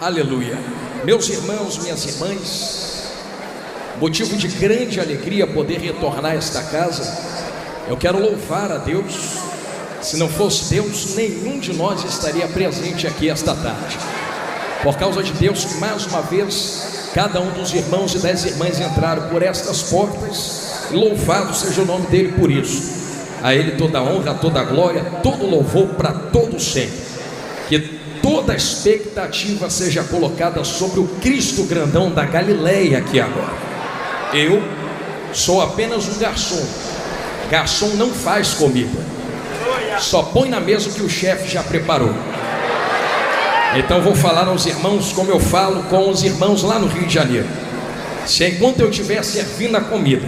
Aleluia. Meus irmãos, minhas irmãs, motivo de grande alegria poder retornar a esta casa. Eu quero louvar a Deus. Se não fosse Deus, nenhum de nós estaria presente aqui esta tarde. Por causa de Deus que mais uma vez cada um dos irmãos e das irmãs entraram por estas portas. Louvado seja o nome dele por isso. A ele toda a honra, toda a glória, todo louvor para todo sempre. Que toda a expectativa seja colocada sobre o Cristo grandão da Galileia aqui agora. Eu sou apenas um garçom. Garçom não faz comida, só põe na mesa o que o chefe já preparou. Então vou falar aos irmãos como eu falo com os irmãos lá no Rio de Janeiro. Se enquanto eu estiver servindo a comida,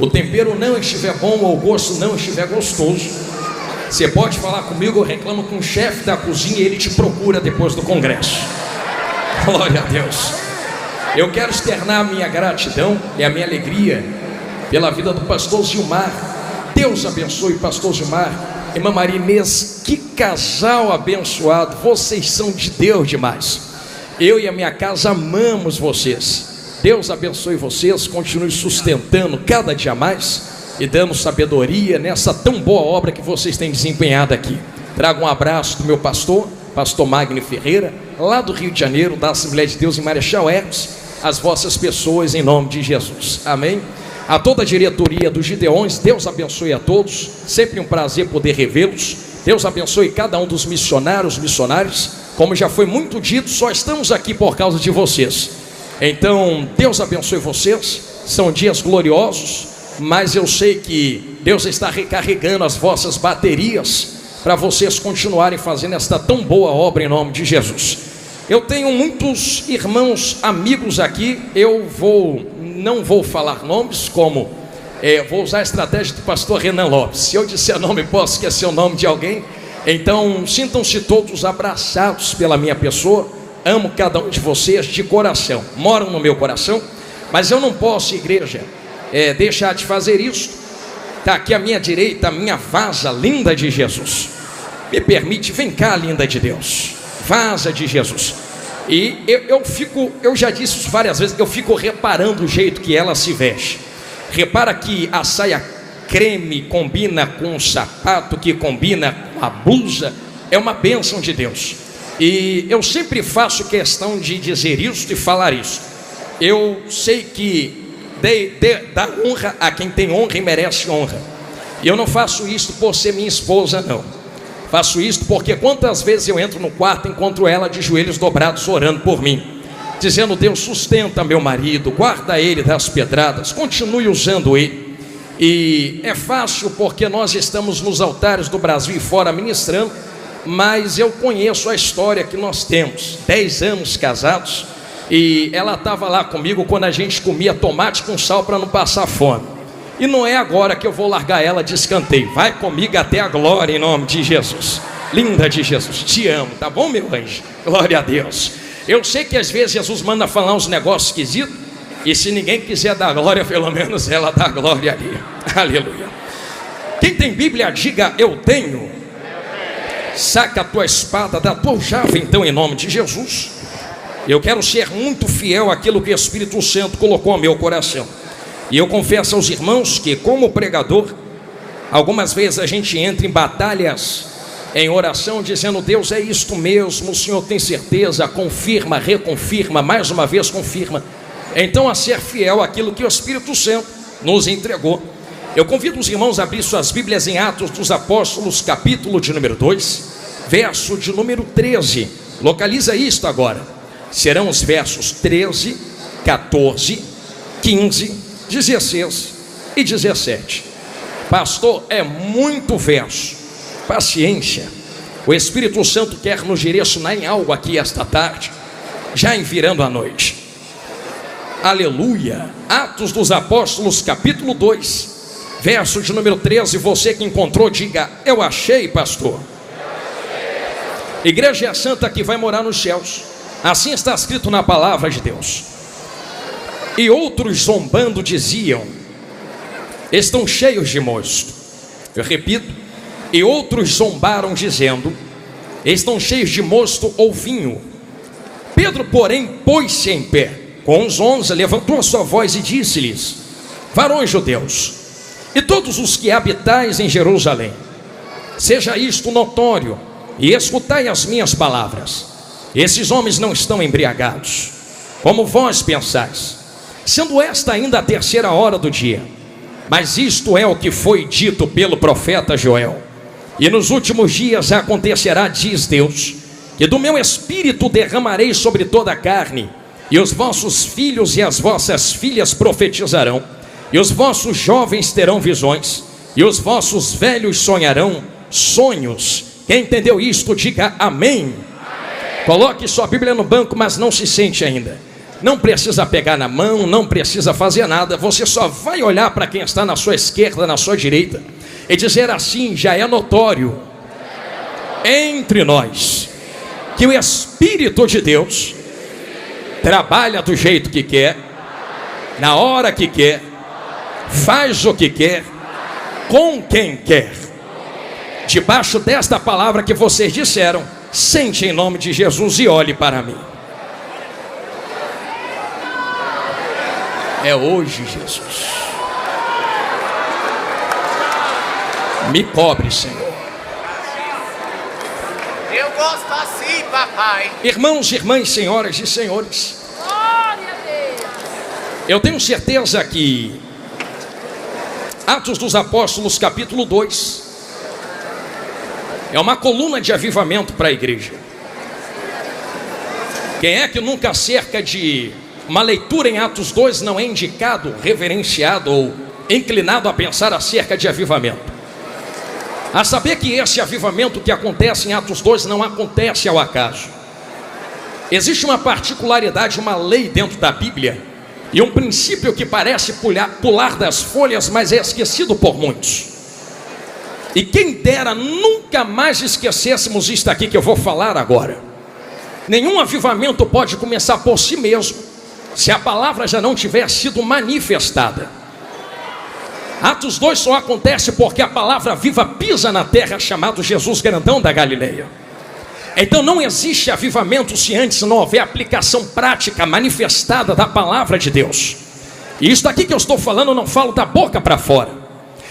o tempero não estiver bom ou o gosto não estiver gostoso, você pode falar comigo, eu reclamo com o chefe da cozinha e ele te procura depois do congresso. Glória a Deus. Eu quero externar a minha gratidão e a minha alegria pela vida do pastor Gilmar. Deus abençoe, pastor Gilmar. Irmã Maria Inês, que casal abençoado. Vocês são de Deus demais. Eu e a minha casa amamos vocês. Deus abençoe vocês, continue sustentando cada dia mais e dando sabedoria nessa tão boa obra que vocês têm desempenhado aqui. Trago um abraço do meu pastor Magno Ferreira, lá do Rio de Janeiro, da Assembleia de Deus em Marechal Hermes, as vossas pessoas em nome de Jesus, amém? A toda a diretoria dos Gideões, Deus abençoe a todos, sempre um prazer poder revê-los. Deus abençoe cada um dos missionários, como já foi muito dito, só estamos aqui por causa de vocês. Então, Deus abençoe vocês, são dias gloriosos, mas eu sei que Deus está recarregando as vossas baterias para vocês continuarem fazendo esta tão boa obra em nome de Jesus. Eu tenho muitos irmãos, amigos aqui, não vou falar nomes, vou usar a estratégia do pastor Renan Lopes. Se eu disser nome, posso esquecer o nome de alguém. Então, sintam-se todos abraçados pela minha pessoa. Amo cada um de vocês de coração, moram no meu coração, mas eu não posso, igreja, deixar de fazer isso. Está aqui à minha direita a minha vaza linda de Jesus. Me permite, vem cá, linda de Deus, vaza de Jesus. E eu já disse isso várias vezes, eu fico reparando o jeito que ela se veste. Repara que a saia creme combina com o sapato, que combina com a blusa, é uma bênção de Deus. E eu sempre faço questão de dizer isso e falar isso. Eu sei que dá honra a quem tem honra e merece honra. E eu não faço isso por ser minha esposa, não. Faço isso porque quantas vezes eu entro no quarto e encontro ela de joelhos dobrados orando por mim, dizendo: Deus, sustenta meu marido, guarda ele das pedradas, continue usando ele. E é fácil porque nós estamos nos altares do Brasil e fora ministrando, mas eu conheço a história que nós temos, 10 anos casados, e ela estava lá comigo quando a gente comia tomate com sal para não passar fome. E não é agora que eu vou largar ela de escanteio. Vai comigo até a glória em nome de Jesus. Linda de Jesus, te amo, tá bom, meu anjo? Glória a Deus. Eu sei que às vezes Jesus manda falar uns negócios esquisitos, e se ninguém quiser dar glória, pelo menos ela dá glória ali. Aleluia. Quem tem Bíblia, diga: eu tenho. Saca a tua espada da tua aljava, então, em nome de Jesus. Eu quero ser muito fiel àquilo que o Espírito Santo colocou no meu coração. E eu confesso aos irmãos que, como pregador, algumas vezes a gente entra em batalhas em oração, dizendo: Deus, é isto mesmo, o Senhor tem certeza, confirma, reconfirma, mais uma vez confirma. Então, a ser fiel àquilo que o Espírito Santo nos entregou. Eu convido os irmãos a abrir suas Bíblias em Atos dos Apóstolos, capítulo de número 2, verso de número 13. Localiza isto agora. Serão os versos 13, 14, 15, 16 e 17. Pastor, é muito verso. Paciência. O Espírito Santo quer nos direcionar em algo aqui esta tarde, já em virando a noite. Aleluia. Atos dos Apóstolos, capítulo 2, verso de número 13. Você que encontrou, diga: eu achei, pastor. Igreja é a santa que vai morar nos céus. Assim está escrito na palavra de Deus. E outros zombando diziam: estão cheios de mosto. Eu repito: e outros zombaram dizendo: estão cheios de mosto ou vinho. Pedro, porém, pôs-se em pé com os 11, levantou a sua voz e disse-lhes: varões judeus, e todos os que habitais em Jerusalém, seja isto notório, e escutai as minhas palavras. Esses homens não estão embriagados, como vós pensais, sendo esta ainda a terceira hora do dia. Mas isto é o que foi dito pelo profeta Joel: e nos últimos dias acontecerá, diz Deus, que do meu espírito derramarei sobre toda a carne, e os vossos filhos e as vossas filhas profetizarão, e os vossos jovens terão visões, e os vossos velhos sonharão sonhos. Quem entendeu isto, diga amém. Coloque sua Bíblia no banco, mas não se sente ainda. Não precisa pegar na mão, não precisa fazer nada. Você só vai olhar para quem está na sua esquerda, na sua direita, e dizer assim: já é notório entre nós que o Espírito de Deus trabalha do jeito que quer, na hora que quer, faz o que quer, com quem quer. Debaixo desta palavra que vocês disseram, sente em nome de Jesus e olhe para mim. É hoje, Jesus. Me cobre, Senhor. Eu gosto assim, papai. Irmãos, irmãs, senhoras e senhores, Glória a Deus. eu tenho certeza que Atos dos Apóstolos, capítulo 2, é uma coluna de avivamento para a igreja. Quem é que nunca acerca de uma leitura em Atos 2 não é indicado, reverenciado ou inclinado a pensar acerca de avivamento? A saber que esse avivamento que acontece em Atos 2 não acontece ao acaso. Existe uma particularidade, uma lei dentro da Bíblia, e um princípio que parece pular das folhas, mas é esquecido por muitos. E quem dera nunca mais esquecêssemos isto aqui que eu vou falar agora. Nenhum avivamento pode começar por si mesmo, se a palavra já não tiver sido manifestada. Atos 2 só acontece porque a palavra viva pisa na terra, chamado Jesus Grandão da Galileia. Então não existe avivamento se antes não houver aplicação prática, manifestada da palavra de Deus. E isso aqui que eu estou falando, eu não falo da boca para fora.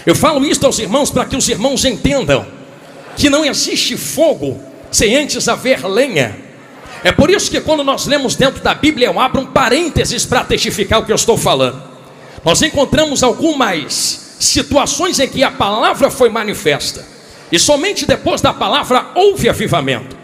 Eu falo isso aos irmãos para que os irmãos entendam que não existe fogo sem antes haver lenha. É por isso que quando nós lemos dentro da Bíblia, eu abro um parênteses para testificar o que eu estou falando. Nós encontramos algumas situações em que a palavra foi manifesta, e somente depois da palavra houve avivamento.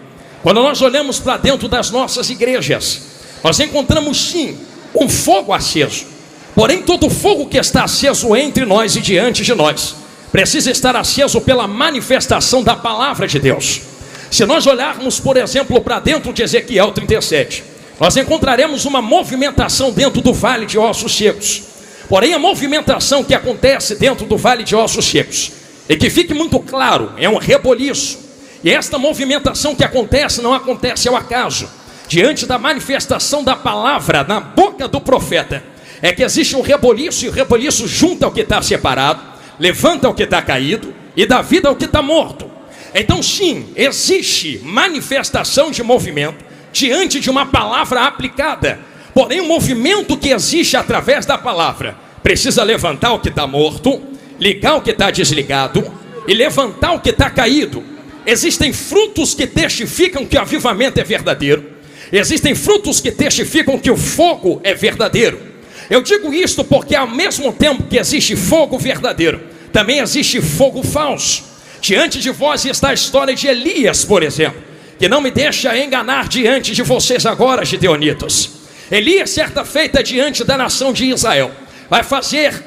Quando nós olhamos para dentro das nossas igrejas, nós encontramos sim um fogo aceso. Porém, todo fogo que está aceso entre nós e diante de nós precisa estar aceso pela manifestação da palavra de Deus. Se nós olharmos, por exemplo, para dentro de Ezequiel 37, nós encontraremos uma movimentação dentro do vale de ossos secos. Porém, a movimentação que acontece dentro do vale de ossos secos, e que fique muito claro, é um reboliço. E esta movimentação que acontece não acontece ao acaso. Diante da manifestação da palavra na boca do profeta, é que existe um reboliço, e o reboliço junta o que está separado, levanta o que está caído e dá vida ao que está morto. Então sim, existe manifestação de movimento diante de uma palavra aplicada. Porém, o movimento que existe através da palavra precisa levantar o que está morto, ligar o que está desligado e levantar o que está caído. Existem frutos que testificam que o avivamento é verdadeiro. Existem frutos que testificam que o fogo é verdadeiro. Eu digo isto porque ao mesmo tempo que existe fogo verdadeiro, também existe fogo falso. Diante de vós está a história de Elias, por exemplo, que não me deixa enganar diante de vocês agora, gideonitas. Elias, certa feita diante da nação de Israel, vai fazer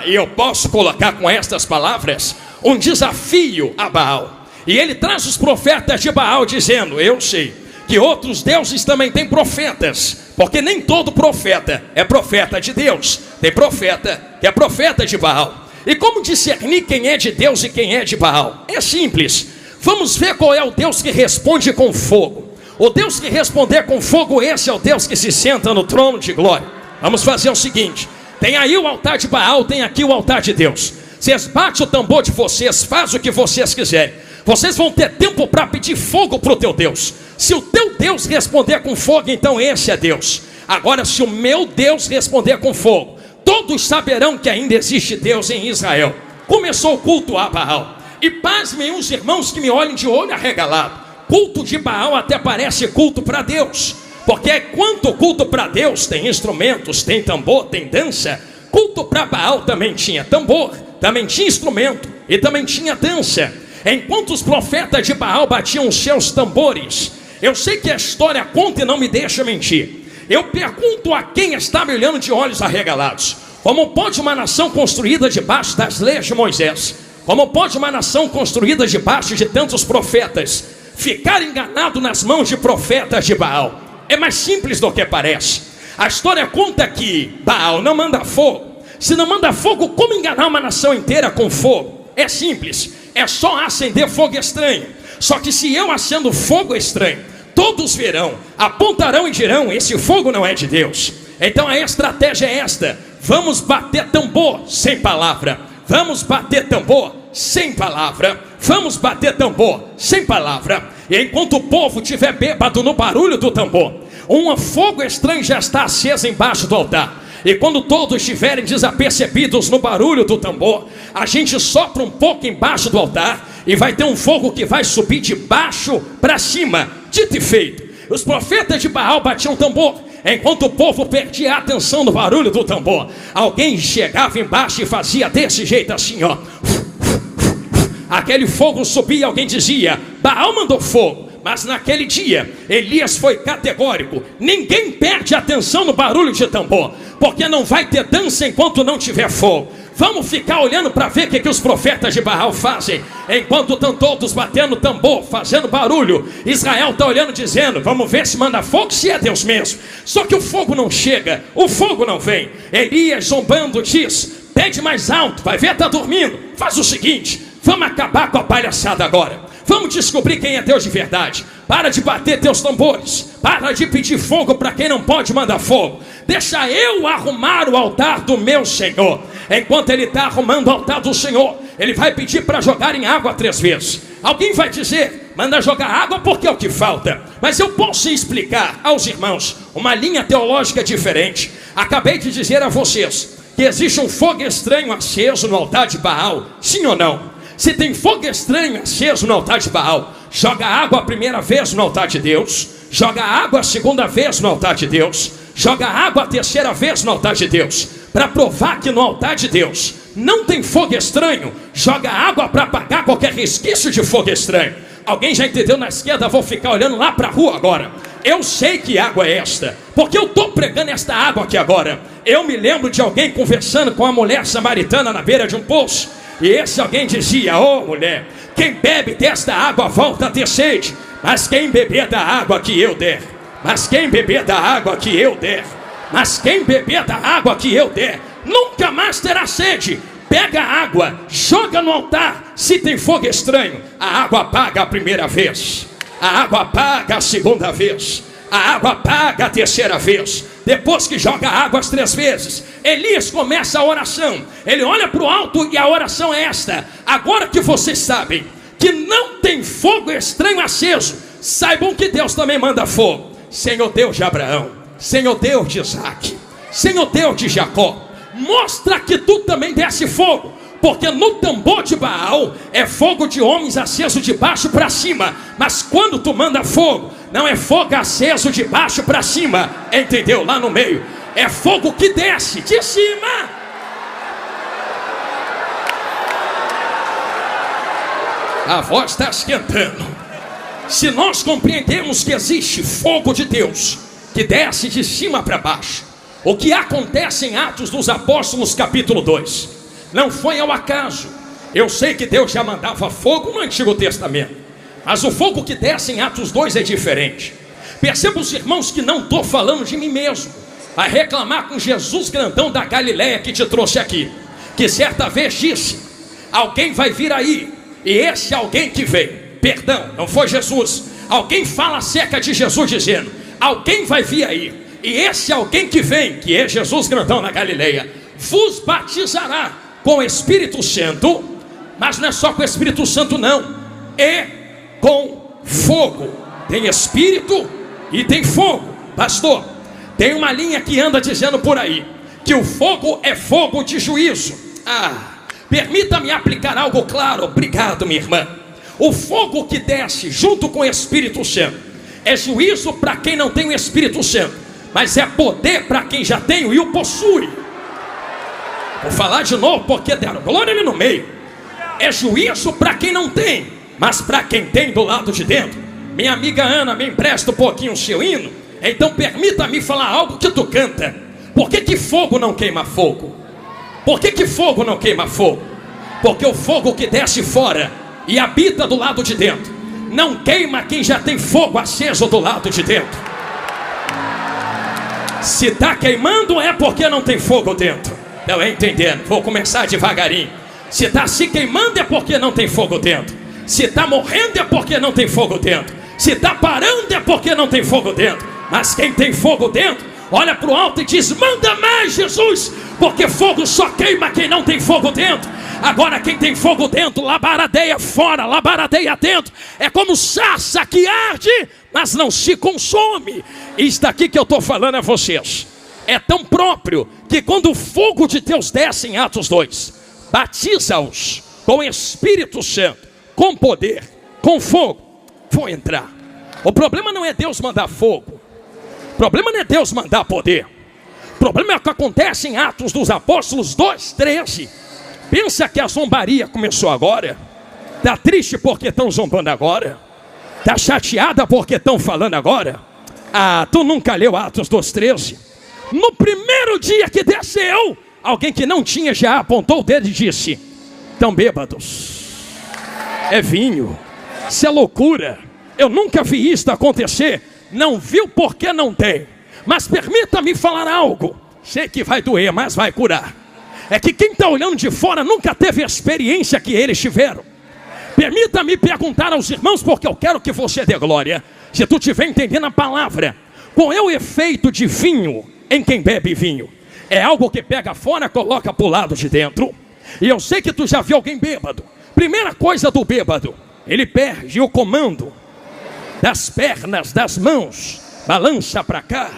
e eu posso colocar com estas palavras, um desafio a Baal. E ele traz os profetas de Baal dizendo: eu sei que outros deuses também têm profetas, porque nem todo profeta é profeta de Deus. Tem profeta que é profeta de Baal. E como discernir quem é de Deus e quem é de Baal? É simples. Vamos ver qual é o Deus que responde com fogo. O Deus que responder com fogo, esse é o Deus que se senta no trono de glória. Vamos fazer o seguinte: tem aí o altar de Baal, tem aqui o altar de Deus. Vocês batem o tambor de vocês, faz o que vocês quiserem. Vocês vão ter tempo para pedir fogo para o teu Deus. Se o teu Deus responder com fogo, então esse é Deus. Agora, se o meu Deus responder com fogo, todos saberão que ainda existe Deus em Israel. Começou o culto a Baal. E pasmem os irmãos que me olhem de olho arregalado. Culto de Baal até parece culto para Deus, porque enquanto culto para Deus tem instrumentos, tem tambor, tem dança, culto para Baal também tinha tambor, também tinha instrumento e também tinha dança. Enquanto os profetas de Baal batiam os seus tambores, eu sei que a história conta e não me deixa mentir. Eu pergunto a quem está me olhando de olhos arregalados: como pode uma nação construída debaixo das leis de Moisés, como pode uma nação construída debaixo de tantos profetas ficar enganado nas mãos de profetas de Baal? É mais simples do que parece. A história conta que Baal não manda fogo. Se não manda fogo, como enganar uma nação inteira com fogo? É simples, é só acender fogo estranho. Só que se eu acendo fogo estranho, todos verão, apontarão e dirão: esse fogo não é de Deus. Então a estratégia é esta: vamos bater tambor sem palavra, vamos bater tambor sem palavra, vamos bater tambor sem palavra. E enquanto o povo estiver bêbado no barulho do tambor, um fogo estranho já está aceso embaixo do altar. E quando todos estiverem desapercebidos no barulho do tambor, a gente sopra um pouco embaixo do altar e vai ter um fogo que vai subir de baixo para cima. Dito e feito, os profetas de Baal batiam tambor. Enquanto o povo perdia a atenção no barulho do tambor, alguém chegava embaixo e fazia desse jeito assim, ó. Aquele fogo subia e alguém dizia: Baal mandou fogo. Mas naquele dia, Elias foi categórico: ninguém perde atenção no barulho de tambor, porque não vai ter dança enquanto não tiver fogo. Vamos ficar olhando para ver o que os profetas de Baal fazem. Enquanto estão todos batendo tambor, fazendo barulho, Israel está olhando dizendo: vamos ver se manda fogo, se é Deus mesmo. Só que o fogo não chega, o fogo não vem. Elias, zombando, diz: pede mais alto, vai ver, está dormindo. Faz o seguinte, vamos acabar com a palhaçada agora. Vamos descobrir quem é Deus de verdade. Para de bater teus tambores, para de pedir fogo para quem não pode mandar fogo. Deixa eu arrumar o altar do meu Senhor. Enquanto ele está arrumando o altar do Senhor, ele vai pedir para jogar em água 3 vezes. Alguém vai dizer: manda jogar água porque é o que falta. Mas eu posso explicar aos irmãos uma linha teológica diferente. Acabei de dizer a vocês que existe um fogo estranho aceso no altar de Baal. Sim ou não? Se tem fogo estranho aceso no altar de Baal, joga água a primeira vez no altar de Deus, joga água a segunda vez no altar de Deus, joga água a terceira vez no altar de Deus, para provar que no altar de Deus não tem fogo estranho. Joga água para apagar qualquer resquício de fogo estranho. Alguém já entendeu na esquerda? Vou ficar olhando lá para a rua agora. Eu sei que água é esta, porque eu estou pregando esta água aqui agora. Eu me lembro de alguém conversando com a mulher samaritana na beira de um poço. E esse alguém dizia: ô mulher, quem bebe desta água volta a ter sede, mas quem beber da água que eu der, mas quem beber da água que eu der, mas quem beber da água que eu der, nunca mais terá sede. Pega a água, joga no altar. Se tem fogo estranho, a água apaga a primeira vez, a água apaga a segunda vez, a água apaga a terceira vez. Depois que joga água as 3 vezes, Elias começa a oração. Ele olha para o alto e a oração é esta: agora que vocês sabem que não tem fogo estranho aceso, saibam que Deus também manda fogo. Senhor Deus de Abraão, Senhor Deus de Isaac, Senhor Deus de Jacó, mostra que tu também desce fogo. Porque no tambor de Baal é fogo de homens aceso de baixo para cima, mas quando tu manda fogo, não é fogo aceso de baixo para cima, entendeu? Lá no meio é fogo que desce de cima. A voz está esquentando. Se nós compreendemos que existe fogo de Deus que desce de cima para baixo, o que acontece em Atos dos Apóstolos capítulo 2 não foi ao acaso. Eu sei que Deus já mandava fogo no Antigo Testamento, mas o fogo que desce em Atos 2 é diferente. Perceba, os irmãos, que não estou falando de mim mesmo. Vai reclamar com Jesus grandão da Galileia que te trouxe aqui, que certa vez disse: alguém vai vir aí, e esse alguém que veio, perdão, não foi Jesus. Alguém fala acerca de Jesus dizendo: alguém vai vir aí, e esse alguém que vem, que é Jesus grandão na Galileia, vos batizará com o Espírito Santo. Mas não é só com o Espírito Santo não, é com fogo. tem espírito e tem fogo. Pastor, tem uma linha que anda dizendo por aí que o fogo é fogo de juízo. Permita-me aplicar algo claro. Obrigado, minha irmã. O fogo que desce junto com o Espírito Santo é juízo para quem não tem o Espírito Santo, mas é poder para quem já tem e o possui. Vou falar de novo porque deram glória ali no meio. É juízo para quem não tem, mas para quem tem do lado de dentro. Minha amiga Ana, me empresta um pouquinho o seu hino. Então permita-me falar algo que tu canta. Por que fogo não queima fogo? Por que fogo não queima fogo? Porque o fogo que desce fora e habita do lado de dentro não queima quem já tem fogo aceso do lado de dentro. Se está queimando é porque não tem fogo dentro. Estão entendendo? Vou começar devagarinho. Se está se queimando é porque não tem fogo dentro. Se está morrendo é porque não tem fogo dentro. Se está parando é porque não tem fogo dentro. Mas quem tem fogo dentro, olha para o alto e diz: manda mais, Jesus, porque fogo só queima quem não tem fogo dentro. Agora quem tem fogo dentro, labaradeia fora, labaradeia dentro. É como sarça que arde, mas não se consome. Isso daqui que eu estou falando a vocês é tão próprio que quando o fogo de Deus desce em Atos 2, batiza-os com o Espírito Santo, com poder, com fogo, vão entrar. O problema não é Deus mandar fogo, o problema não é Deus mandar poder. O problema é o que acontece em Atos dos Apóstolos 2:13. Pensa que a zombaria começou agora? Está triste porque estão zombando agora? Está chateada porque estão falando agora? Tu nunca leu Atos 2:13? No primeiro dia que desceu, alguém que não tinha já apontou o dedo e disse: estão bêbados, é vinho, isso é loucura, eu nunca vi isso acontecer. Não viu porque não tem. Mas permita-me falar algo, sei que vai doer, mas vai curar. É que quem está olhando de fora nunca teve a experiência que eles tiveram. Permita-me perguntar aos irmãos, porque eu quero que você dê glória. Se tu estiver entendendo a palavra, qual é o efeito de vinho em quem bebe vinho? É algo que pega fora, coloca para o lado de dentro. E eu sei que tu já viu alguém bêbado. Primeira coisa do bêbado, ele perde o comando das pernas, das mãos. Balança para cá,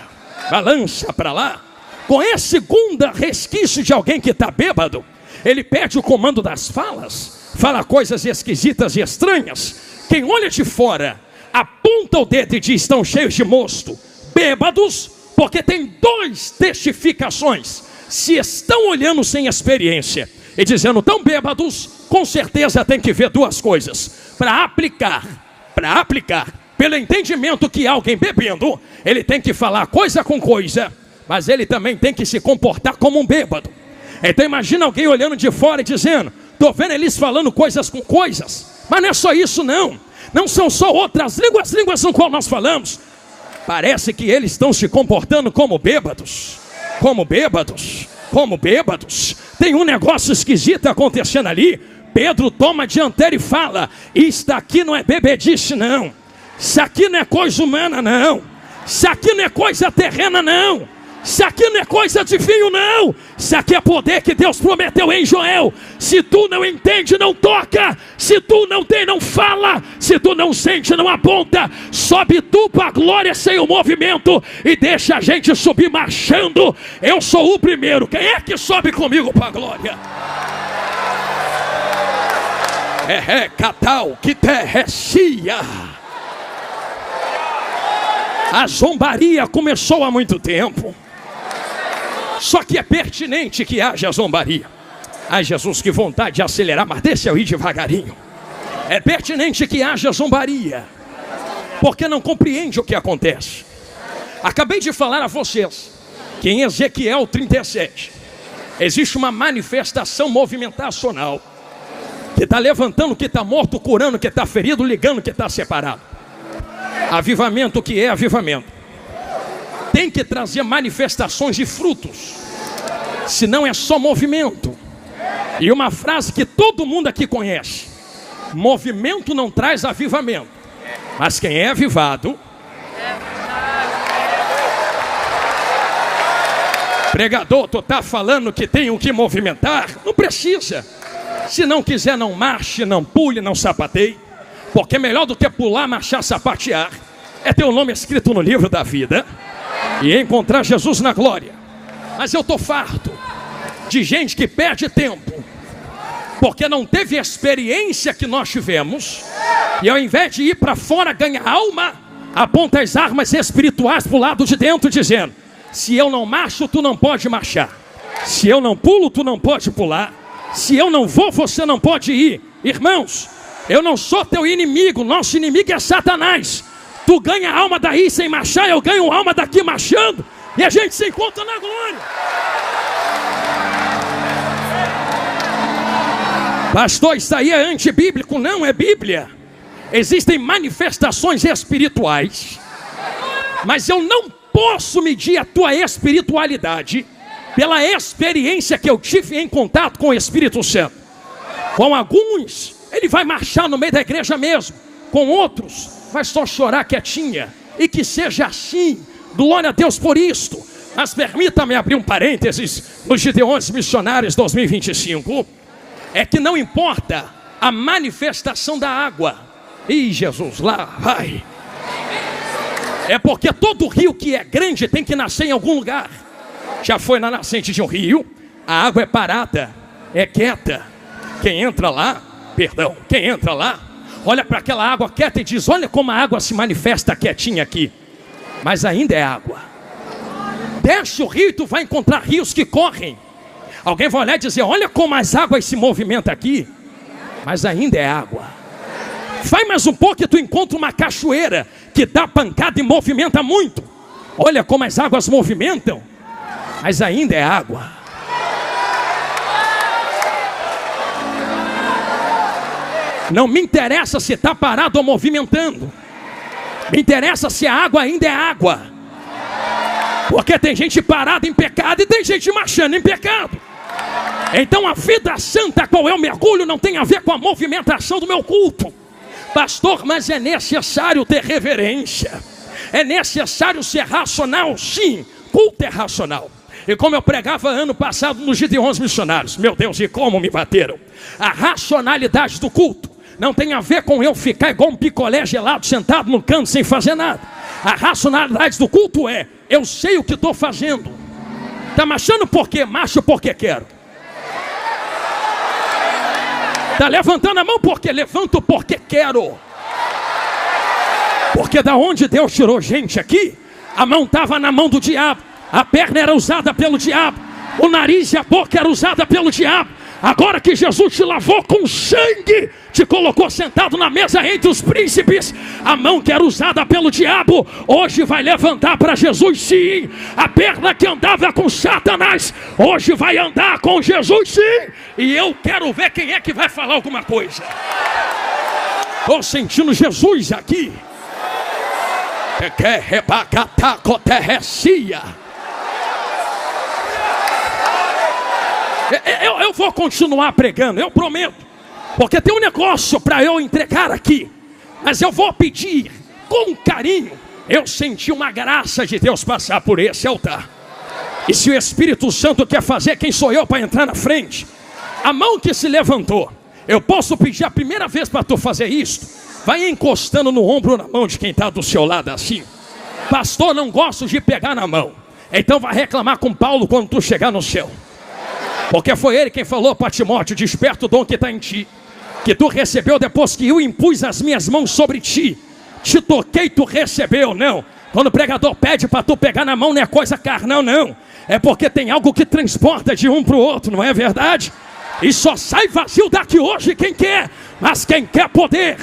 balança para lá. Com esse segundo resquício de alguém que está bêbado, ele perde o comando das falas, fala coisas esquisitas e estranhas. Quem olha de fora, aponta o dedo e diz: estão cheios de mosto, bêbados, porque tem duas testificações. Se estão olhando sem experiência e dizendo tão bêbados, com certeza tem que ver duas coisas. Para aplicar, pelo entendimento que alguém bebendo, ele tem que falar coisa com coisa, mas ele também tem que se comportar como um bêbado. Então imagina alguém olhando de fora e dizendo: estou vendo eles falando coisas com coisas. Mas não é só isso não. Não são só outras línguas no qual nós falamos. Parece que eles estão se comportando como bêbados. Tem um negócio esquisito acontecendo ali. Pedro toma a dianteira e fala: isso aqui não é bebedice não. Isso aqui não é coisa humana não. Isso aqui não é coisa terrena não. Isso aqui não é coisa de vinho não. Isso aqui é poder que Deus prometeu em Joel. Se tu não entende, não toca. Se tu não tem, não fala. Se tu não sente, não aponta. Sobe tu para a glória sem o movimento e deixa a gente subir marchando. Eu sou o primeiro. Quem é que sobe comigo para a glória? Catal que terrecia. A zombaria começou há muito tempo. Só que é pertinente que haja zombaria. Ai, Jesus, que vontade de acelerar, mas deixa eu ir devagarinho. É pertinente que haja zombaria, porque não compreende o que acontece. Acabei de falar a vocês que em Ezequiel 37 existe uma manifestação movimentacional que está levantando o que está morto, curando o que está ferido, ligando o que está separado. Avivamento, que é avivamento, tem que trazer manifestações de frutos, senão é só movimento. E uma frase que todo mundo aqui conhece: movimento não traz avivamento, mas quem é avivado. Pregador, tu está falando que tem o que movimentar? Não precisa. Se não quiser, não marche, não pule, não sapateie, porque é melhor do que pular, marchar, sapatear. é ter o nome escrito no livro da vida e encontrar Jesus na glória. Mas eu estou farto de gente que perde tempo porque não teve a experiência que nós tivemos, e ao invés de ir para fora ganhar alma, aponta as armas espirituais para o lado de dentro, dizendo: se eu não marcho, tu não pode marchar. Se eu não pulo, tu não pode pular. Se eu não vou, você não pode ir. Irmãos, eu não sou teu inimigo. Nosso inimigo é Satanás. Tu ganha alma daí sem marchar, eu ganho alma daqui marchando, e a gente se encontra na glória. Pastor, isso aí é antibíblico. Não, é Bíblia. Existem manifestações espirituais, mas eu não posso medir a tua espiritualidade pela experiência que eu tive em contato com o Espírito Santo. Com alguns, ele vai marchar no meio da igreja mesmo. Com outros, vai só chorar quietinha. E que seja assim. Glória a Deus por isto. Mas permita-me abrir um parênteses nos Gideões Missionários 2025. É que não importa a manifestação da água. Ih, Jesus, lá vai. É porque todo rio que é grande tem que nascer em algum lugar. Já foi na nascente de um rio, a água é parada, é quieta. Quem entra lá, olha para aquela água quieta e diz: olha como a água se manifesta quietinha aqui. Mas ainda é água. Desce o rio e tu vai encontrar rios que correm. Alguém vai olhar e dizer: olha como as águas se movimentam aqui. Mas ainda é água. Vai mais um pouco e tu encontra uma cachoeira que dá pancada e movimenta muito. Olha como as águas movimentam. Mas ainda é água. Não me interessa se está parado ou movimentando. Me interessa se a água ainda é água. Porque tem gente parada em pecado e tem gente marchando em pecado. Então a vida santa, qual é o mergulho, não tem a ver com a movimentação do meu culto. Pastor, mas é necessário ter reverência. É necessário ser racional, sim. Culto é racional. E como eu pregava ano passado nos Gideões Missionários, meu Deus, e como me bateram. A racionalidade do culto não tem a ver com eu ficar igual um picolé gelado sentado no canto sem fazer nada. A racionalidade do culto é: eu sei o que estou fazendo. Está marchando por quê? Marcho porque quero. Está levantando a mão porque levanto porque quero. Porque da onde Deus tirou gente aqui, a mão estava na mão do diabo, a perna era usada pelo diabo, o nariz e a boca era usada pelo diabo. Agora que Jesus te lavou com sangue, te colocou sentado na mesa entre os príncipes, a mão que era usada pelo diabo hoje vai levantar para Jesus, sim. A perna que andava com Satanás hoje vai andar com Jesus, sim. E eu quero ver quem é que vai falar alguma coisa. Estou sentindo Jesus aqui. Eu vou continuar pregando, eu prometo. Porque tem um negócio para eu entregar aqui. Mas eu vou pedir com carinho. Eu senti uma graça de Deus passar por esse altar. E se o Espírito Santo quer fazer, quem sou eu para entrar na frente? A mão que se levantou, eu posso pedir a primeira vez para tu fazer isto. Vai encostando no ombro ou na mão de quem está do seu lado assim. Pastor, não gosto de pegar na mão. Então vai reclamar com Paulo quando tu chegar no céu. Porque foi ele quem falou para Timóteo: desperta o dom que está em ti, que tu recebeu depois que eu impus as minhas mãos sobre ti. Te toquei, tu recebeu. Não, quando o pregador pede para tu pegar na mão, não é coisa carnal, não. É porque tem algo que transporta de um para o outro, não é verdade? E só sai vazio daqui hoje quem quer. Mas quem quer poder,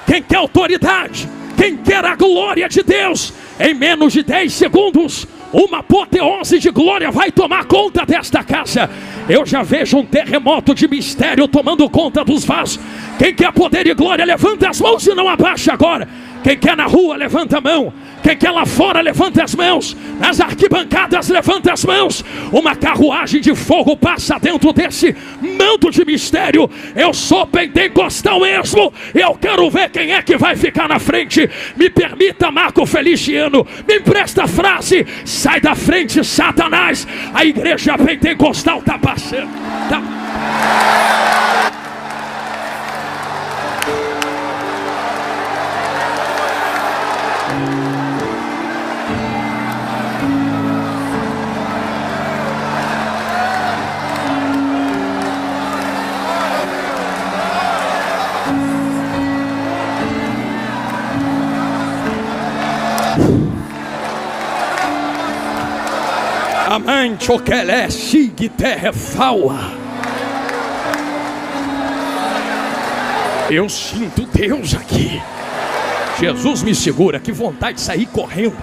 quem quer autoridade, quem quer a glória de Deus, em menos de 10 segundos, uma apoteose de glória vai tomar conta desta casa. Eu já vejo um terremoto de mistério tomando conta dos vasos. Quem quer poder e glória, levanta as mãos e não abaixa agora. Quem quer na rua, levanta a mão. Quem quer lá fora, levanta as mãos. Nas arquibancadas, levanta as mãos. Uma carruagem de fogo passa dentro desse manto de mistério. Eu sou pentecostal mesmo. Eu quero ver quem é que vai ficar na frente. Me permita, Marco Feliciano, me empresta a frase: sai da frente, Satanás. A igreja pentecostal está passando. Amante o que é sigue terra faua. Eu sinto Deus aqui. Jesus me segura, que vontade de sair correndo.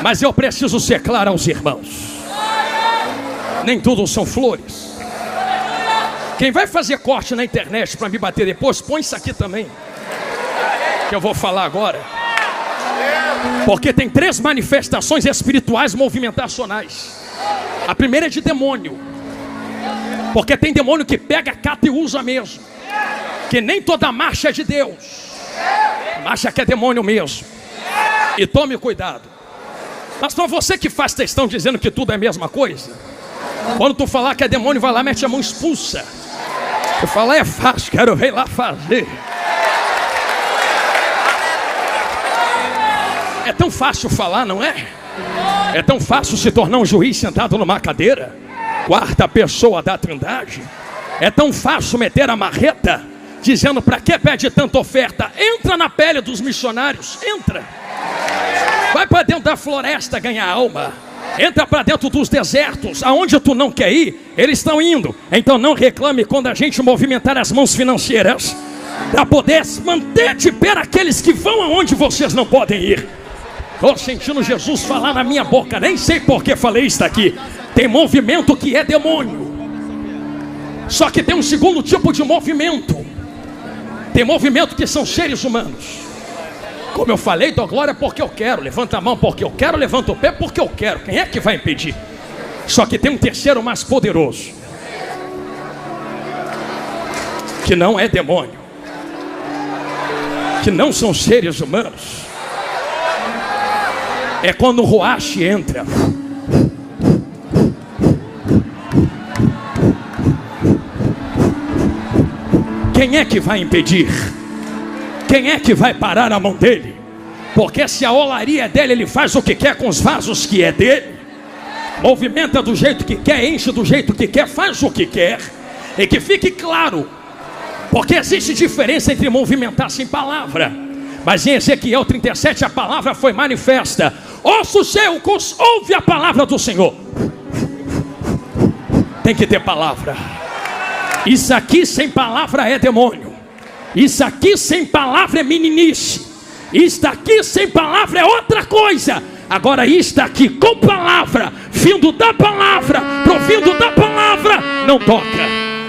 Mas eu preciso ser claro aos irmãos. Nem tudo são flores. Quem vai fazer corte na internet para me bater depois, põe isso aqui também, que eu vou falar agora. Porque tem 3 manifestações espirituais movimentacionais. A primeira é de demônio. Porque tem demônio que pega, cata e usa mesmo. Que nem toda marcha é de Deus. Marcha que é demônio mesmo. E tome cuidado. Mas para você que faz textão dizendo que tudo é a mesma coisa, quando tu falar que é demônio, vai lá, mete a mão, expulsa. Tu fala, é fácil, quero ver lá fazer. É tão fácil falar, não é? É tão fácil se tornar um juiz sentado numa cadeira, 4ª pessoa da Trindade. É tão fácil meter a marreta, dizendo para que pede tanta oferta? Entra na pele dos missionários, entra. Vai para dentro da floresta ganhar alma. Entra para dentro dos desertos, aonde tu não quer ir, eles estão indo. Então não reclame quando a gente movimentar as mãos financeiras, para poder manter de pé aqueles que vão aonde vocês não podem ir. Estou sentindo Jesus falar na minha boca, nem sei por que falei isso aqui. Tem movimento que é demônio. Só que tem um segundo tipo de movimento. Tem movimento que são seres humanos. Como eu falei, dou glória porque eu quero. Levanta a mão porque eu quero, levanta o pé porque eu quero. Quem é que vai impedir? Só que tem um terceiro mais poderoso, que não é demônio, que não são seres humanos. É quando o Ruach entra. Quem é que vai impedir? Quem é que vai parar a mão dele? Porque se a olaria é dele, ele faz o que quer com os vasos que é dele. Movimenta do jeito que quer, enche do jeito que quer, faz o que quer. E que fique claro, porque existe diferença entre movimentar sem palavra. Mas em Ezequiel 37 a palavra foi manifesta. Ouça seus, ouve a palavra do Senhor. Tem que ter palavra. Isso aqui sem palavra é demônio. Isso aqui sem palavra é meninice. Isto aqui sem palavra é outra coisa. Agora isto aqui com palavra, vindo da palavra, provindo da palavra, não toca,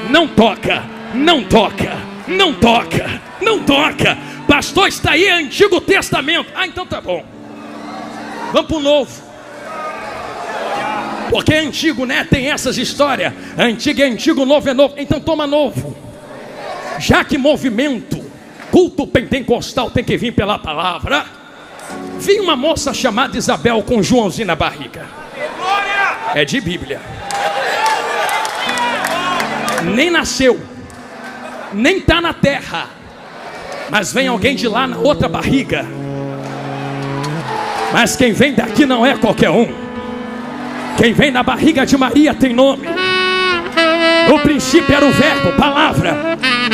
não toca, não toca, não toca, não toca. Pastor, está aí Antigo Testamento. Ah, então tá bom. Vamos para o Novo. Porque é antigo, né? Tem essas histórias. Antigo é antigo, novo é novo. Então toma novo. Já que movimento, culto pentecostal tem que vir pela palavra. Vi uma moça chamada Isabel com Joãozinho na barriga. É de Bíblia. Nem nasceu, nem está na terra, mas vem alguém de lá na outra barriga. Mas quem vem daqui não é qualquer um. Quem vem na barriga de Maria tem nome. No princípio era o verbo, palavra.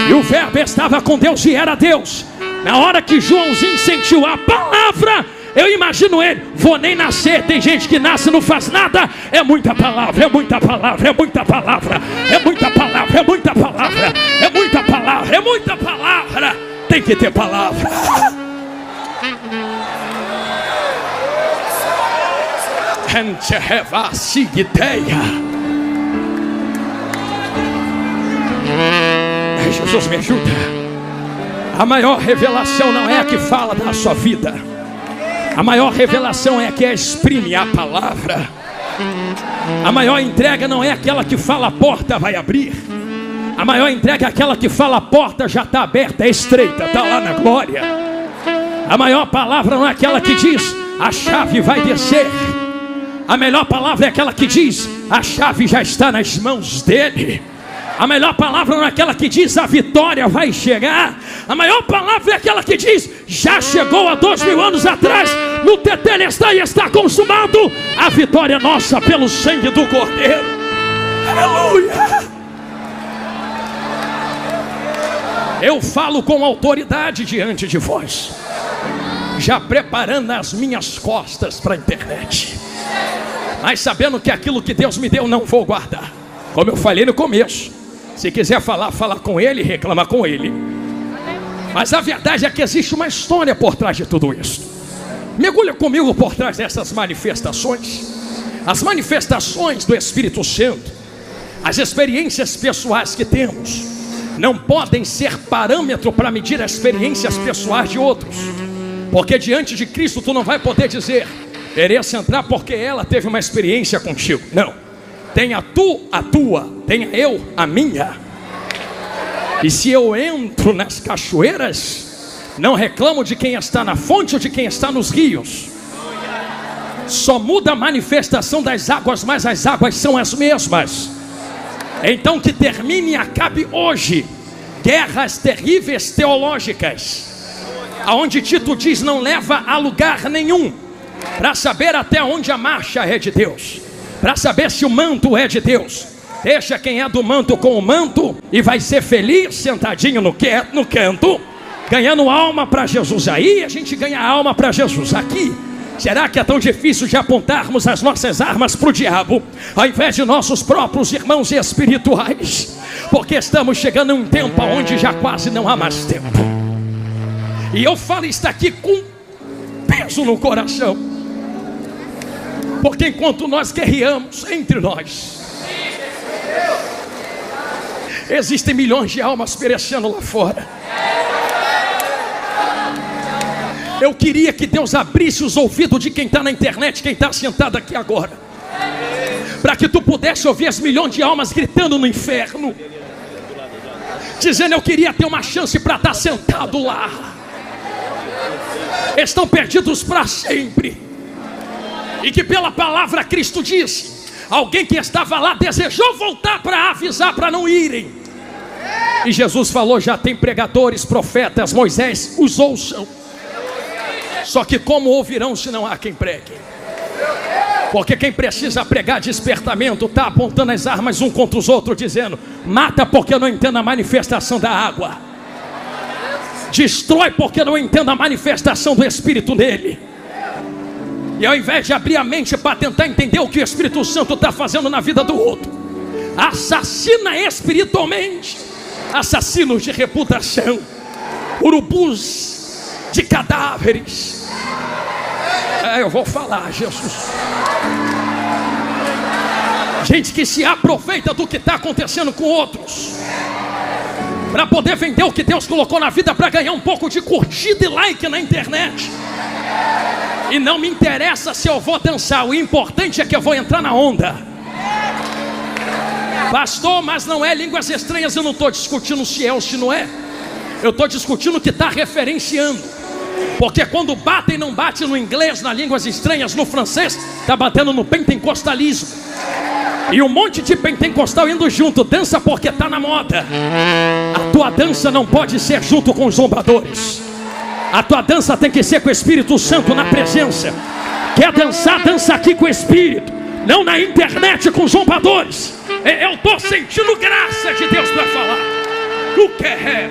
E o verbo estava com Deus e era Deus. Na hora que Joãozinho sentiu a palavra, eu imagino ele, vou nem nascer. Tem gente que nasce e não faz nada. É muita palavra, é muita palavra, é muita palavra, é muita palavra, é muita palavra, é muita palavra, é muita palavra. Tem que ter palavra. Jesus me ajuda. A maior revelação não é a que fala da sua vida. A maior revelação é a que exprime a palavra. A maior entrega não é aquela que fala a porta vai abrir. A maior entrega é aquela que fala a porta já está aberta, é estreita, está lá na glória. A maior palavra não é aquela que diz a chave vai descer. A melhor palavra é aquela que diz a chave já está nas mãos dele. A melhor palavra não é aquela que diz a vitória vai chegar. A maior palavra é aquela que diz já chegou há 2000 anos atrás. No tetelestai está consumado. A vitória é nossa pelo sangue do Cordeiro. Aleluia. Eu falo com autoridade diante de vós. já preparando as minhas costas para a internet, mas sabendo que aquilo que Deus me deu não vou guardar. Como eu falei no começo, se quiser falar, fala com ele, reclama com ele. Mas a verdade é que existe uma história por trás de tudo isso. Mergulha comigo por trás dessas manifestações. As manifestações do Espírito Santo, as experiências pessoais que temos, não podem ser parâmetro para medir as experiências pessoais de outros. Porque diante de Cristo tu não vai poder dizer: mereço entrar porque ela teve uma experiência contigo. Não, tenha tu a tua, tenha eu a minha. E se eu entro nas cachoeiras, não reclamo de quem está na fonte ou de quem está nos rios. Só muda a manifestação das águas, mas as águas são as mesmas. Então que termine e acabe hoje guerras terríveis teológicas, aonde Tito diz não leva a lugar nenhum, para saber até onde a marcha é de Deus, para saber se o manto é de Deus. Deixa quem é do manto com o manto e vai ser feliz sentadinho no canto, ganhando alma para Jesus. Aí a gente ganha alma para Jesus. Aqui, será que é tão difícil de apontarmos as nossas armas para o diabo, ao invés de nossos próprios irmãos espirituais? Porque estamos chegando a um tempo onde já quase não há mais tempo. E eu falo isso aqui com peso no coração, porque enquanto nós guerreamos entre nós, existem milhões de almas perecendo lá fora. Eu queria que Deus abrisse os ouvidos de quem está na internet, quem está sentado aqui agora, para que tu pudesse ouvir as milhões de almas gritando no inferno, dizendo: eu queria ter uma chance para estar sentado lá. Estão perdidos para sempre. E que pela palavra Cristo disse: alguém que estava lá desejou voltar para avisar para não irem. E Jesus falou: já tem pregadores, profetas, Moisés, os ouçam. Só que como ouvirão se não há quem pregue? Porque quem precisa pregar despertamento está apontando as armas um contra os outros, dizendo: mata porque eu não entendo a manifestação da água, destrói porque eu não entendo a manifestação do Espírito nele. E ao invés de abrir a mente para tentar entender o que o Espírito Santo está fazendo na vida do outro, assassina espiritualmente, assassinos de reputação, urubus de cadáveres. Eu vou falar, Jesus. Gente que se aproveita do que está acontecendo com outros, para poder vender o que Deus colocou na vida, para ganhar um pouco de curtida e like na internet. E não me interessa se eu vou dançar, o importante é que eu vou entrar na onda. Pastor, mas não é línguas estranhas. Eu não estou discutindo se é ou se não é. Eu estou discutindo o que está referenciando. Porque quando batem, não bate no inglês, nas línguas estranhas, no francês, está batendo no pentecostalismo. E um monte de pentecostal indo junto, dança porque está na moda. A tua dança não pode ser junto com os zombadores. A tua dança tem que ser com o Espírito Santo na presença. Quer dançar, dança aqui com o Espírito, não na internet com zombadores. Eu estou sentindo graça de Deus para falar. O que é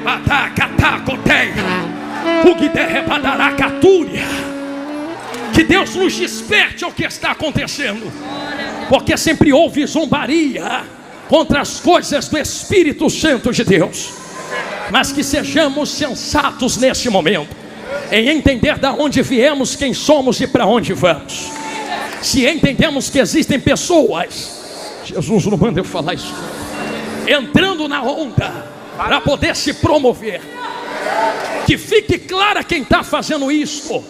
que Deus nos desperte ao que está acontecendo, porque sempre houve zombaria contra as coisas do Espírito Santo de Deus. Mas que sejamos sensatos nesse momento, em entender de onde viemos, quem somos e para onde vamos. Se entendemos que existem pessoas, Jesus não manda eu falar isso, entrando na onda para poder se promover, que fique clara quem está fazendo isso.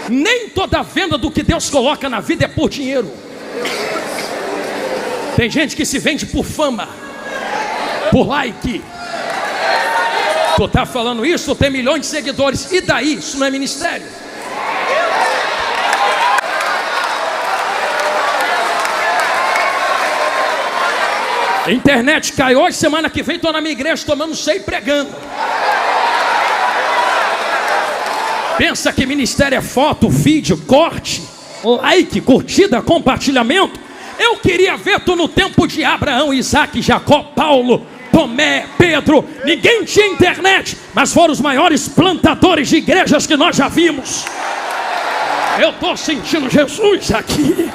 Nem toda venda do que Deus coloca na vida é por dinheiro. Tem gente que se vende por fama, por like. Tu está falando isso, tem milhões de seguidores, e daí? Isso não é ministério. Internet cai hoje, semana que vem estou na minha igreja tomando ceia e pregando. Pensa que ministério é foto, vídeo, corte, like, curtida, compartilhamento? Eu queria ver tu no tempo de Abraão, Isaac, Jacó, Paulo, Tomé, Pedro, ninguém tinha internet, mas foram os maiores plantadores de igrejas que nós já vimos. Eu estou sentindo Jesus aqui.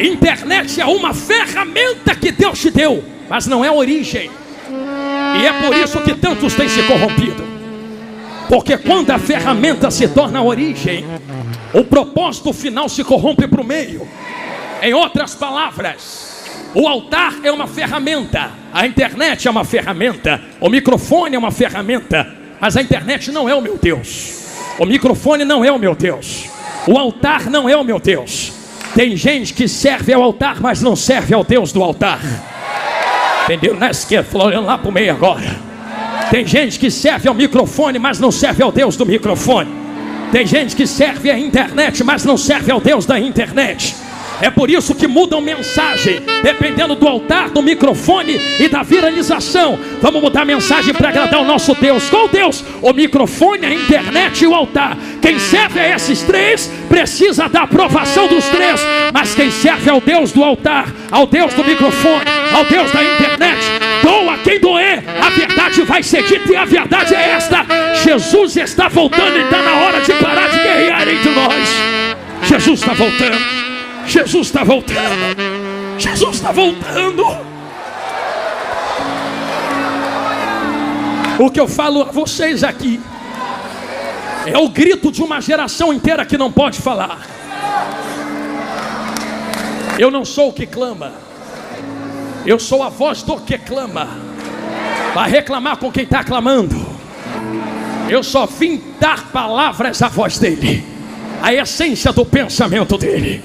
Internet é uma ferramenta que Deus te deu, mas não é a origem. E é por isso que tantos têm se corrompido. Porque quando a ferramenta se torna a origem, o propósito final se corrompe para o meio. Em outras palavras, o altar é uma ferramenta, a internet é uma ferramenta, o microfone é uma ferramenta, mas a internet não é o meu Deus, o microfone não é o meu Deus, o altar não é o meu Deus. Tem gente que serve ao altar, mas não serve ao Deus do altar. Entendeu? Na esquerda, olhando lá para o meio agora. Tem gente que serve ao microfone, mas não serve ao Deus do microfone. Tem gente que serve à internet, mas não serve ao Deus da internet. É por isso que mudam mensagem, dependendo do altar, do microfone e da viralização. Vamos mudar a mensagem para agradar o nosso Deus. Qual Deus? O microfone, a internet e o altar. Quem serve a esses três precisa da aprovação dos três. Mas quem serve ao Deus do altar, ao Deus do microfone, ao Deus da internet, doa quem doer, a verdade vai ser dita. E a verdade é esta: Jesus está voltando e está na hora de parar de guerrear entre nós. Jesus está voltando. Jesus está voltando. Jesus está voltando. O que eu falo a vocês aqui é o grito de uma geração inteira que não pode falar. Eu não sou o que clama, eu sou a voz do que clama. Vai reclamar com quem está clamando. Eu só vim dar palavras à voz dele, a essência do pensamento dele.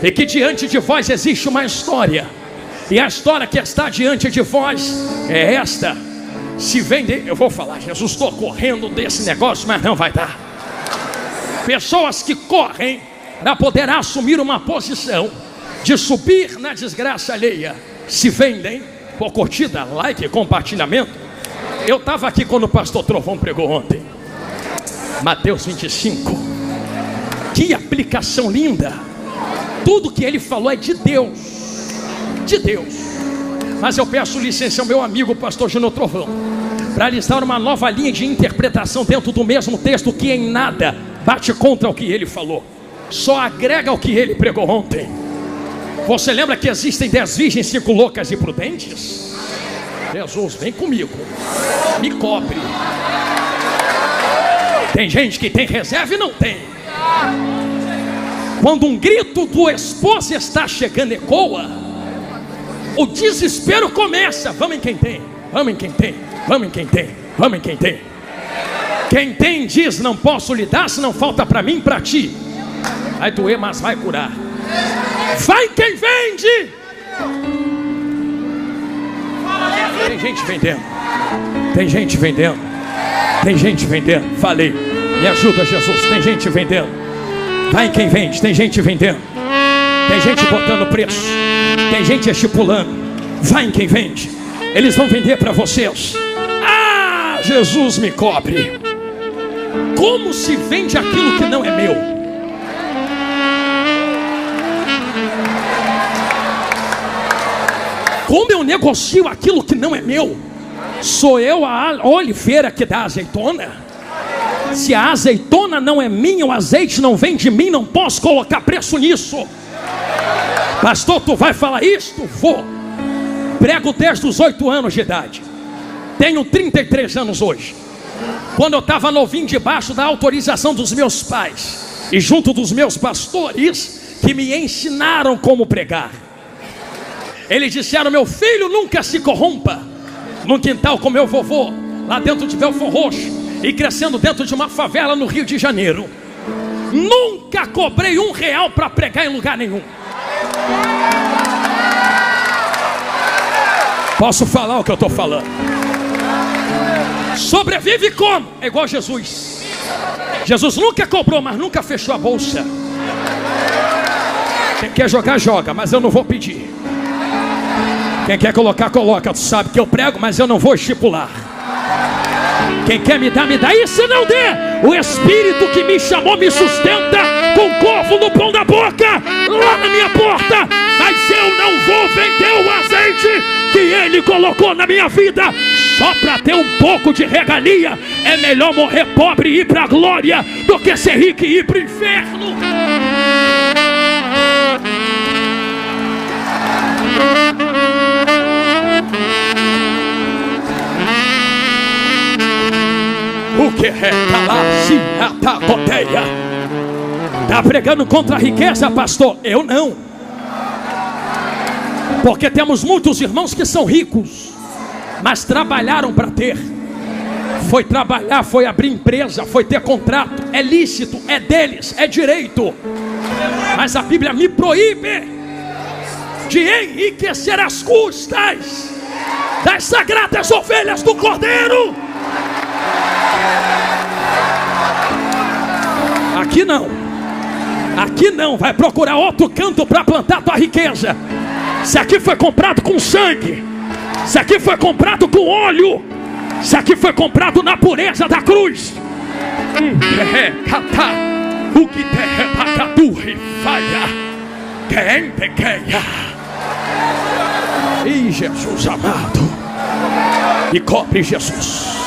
E que diante de vós existe uma história, e a história que está diante de vós é esta. Se vende, eu vou falar, Jesus, estou correndo desse negócio, mas não vai dar. Pessoas que correm para poder assumir uma posição de subir na desgraça alheia, se vendem por curtida, like, compartilhamento. Eu estava aqui quando o pastor Trovão pregou ontem, Mateus 25. Que aplicação linda. Tudo que ele falou é de Deus, de Deus. Mas eu peço licença ao meu amigo pastor Júnior Trovão para lhes dar uma nova linha de interpretação dentro do mesmo texto, que em nada bate contra o que ele falou, só agrega ao que ele pregou ontem. Você lembra que existem 10 virgens, 5 loucas e prudentes? Jesus, vem comigo, me cobre. Tem gente que tem reserva e não tem. Quando um grito do esposo está chegando ecoa, o desespero começa. Vamos em quem tem, vamos em quem tem, vamos em quem tem, vamos em quem tem. Quem tem diz: não posso lhe dar, se não falta para mim, para ti. Vai doer, mas vai curar. Vai quem vende. Tem gente vendendo, tem gente vendendo, tem gente vendendo. Falei, me ajuda, Jesus. Tem gente vendendo. Vai quem vende, tem gente vendendo, tem gente botando preço, tem gente estipulando. Vai em quem vende, eles vão vender para vocês. Ah, Jesus, me cobre. Como se vende aquilo que não é meu? Como eu negocio aquilo que não é meu? Sou eu a oliveira que dá azeitona? Se a azeitona não é minha, o azeite não vem de mim, não posso colocar preço nisso. Pastor, tu vai falar isto? Vou. Prego desde os 8 anos de idade. Tenho 33 anos hoje. Quando eu estava novinho, debaixo da autorização dos meus pais e junto dos meus pastores, que me ensinaram como pregar, eles disseram: meu filho, nunca se corrompa. Num quintal com meu vovô, lá dentro de Belfor Roxo, e crescendo dentro de uma favela no Rio de Janeiro, nunca cobrei R$1 para pregar em lugar nenhum. Posso falar o que eu estou falando? Sobrevive como? É igual Jesus. Jesus nunca cobrou, mas nunca fechou a bolsa. Quem quer jogar, joga, mas eu não vou pedir. Quem quer colocar, coloca. Tu sabe que eu prego, mas eu não vou estipular. Quem quer me dar, me dá. E se não der, o Espírito que me chamou me sustenta com couve no pão da boca, lá na minha porta, mas eu não vou vender o azeite que ele colocou na minha vida só para ter um pouco de regalia. É melhor morrer pobre e ir para a glória do que ser rico e ir para o inferno. O que é Calaciatacoteia? Está pregando contra a riqueza, pastor? Eu não. Porque temos muitos irmãos que são ricos, mas trabalharam para ter. Foi trabalhar, foi abrir empresa, foi ter contrato. É lícito, é deles, é direito. Mas a Bíblia me proíbe de enriquecer as custas das sagradas ovelhas do Cordeiro. Aqui não. Aqui não. Vai procurar outro canto para plantar tua riqueza. Se aqui foi comprado com sangue, se aqui foi comprado com óleo, se aqui foi comprado na pureza da cruz. O que e Jesus amado, e cobre Jesus.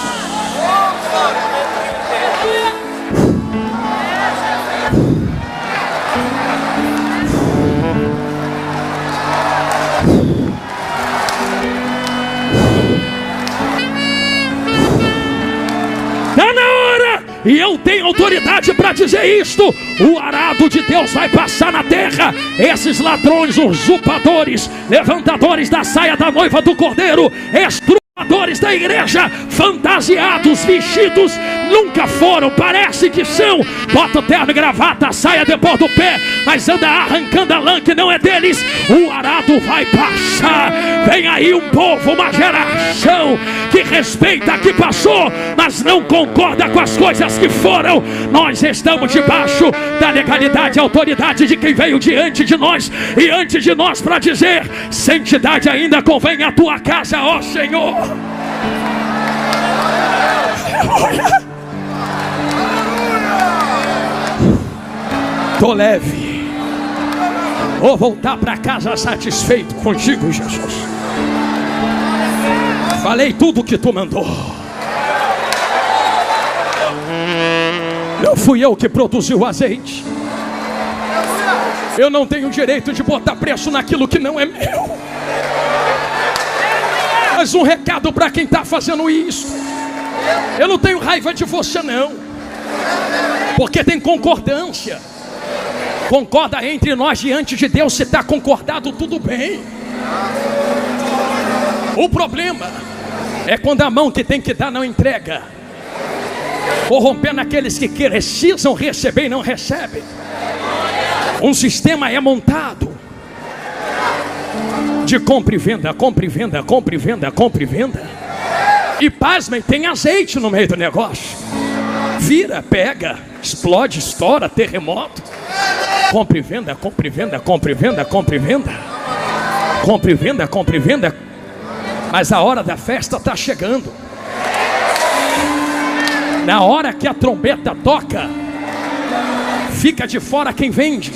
Está na hora, e eu tenho autoridade para dizer isto: o arado de Deus vai passar na terra. Esses ladrões, usurpadores, levantadores da saia da noiva do Cordeiro, estrupadores da igreja, fantasiados, vestidos, nunca foram, parece que são. Bota o terno e gravata, a saia depois do pé, mas anda arrancando a lã que não é deles. O arado vai passar. Vem aí um povo, uma geração que respeita, que passou, mas não concorda com as coisas que foram. Nós estamos debaixo da legalidade e autoridade de quem veio diante de nós e antes de nós para dizer: santidade ainda convém à tua casa, ó Senhor. Tô leve, vou voltar para casa satisfeito contigo, Jesus. Falei tudo o que tu mandou. Não fui eu que produzi o azeite. Eu não tenho direito de botar preço naquilo que não é meu. Mas um recado para quem está fazendo isso: eu não tenho raiva de você não, porque tem concordância. Concorda entre nós diante de Deus. Se está concordado, tudo bem. O problema é quando a mão que tem que dar não entrega, corrompendo aqueles que precisam receber e não recebem. Um sistema é montado de compra e venda, compra e venda, compra e venda, compra e venda. E pasmem, tem azeite no meio do negócio. Vira, pega, explode, estoura, terremoto. Compra e venda, compra e venda, compra e venda, compra e venda. Compra e venda, compra e venda. Mas a hora da festa está chegando. Na hora que a trombeta toca, fica de fora quem vende,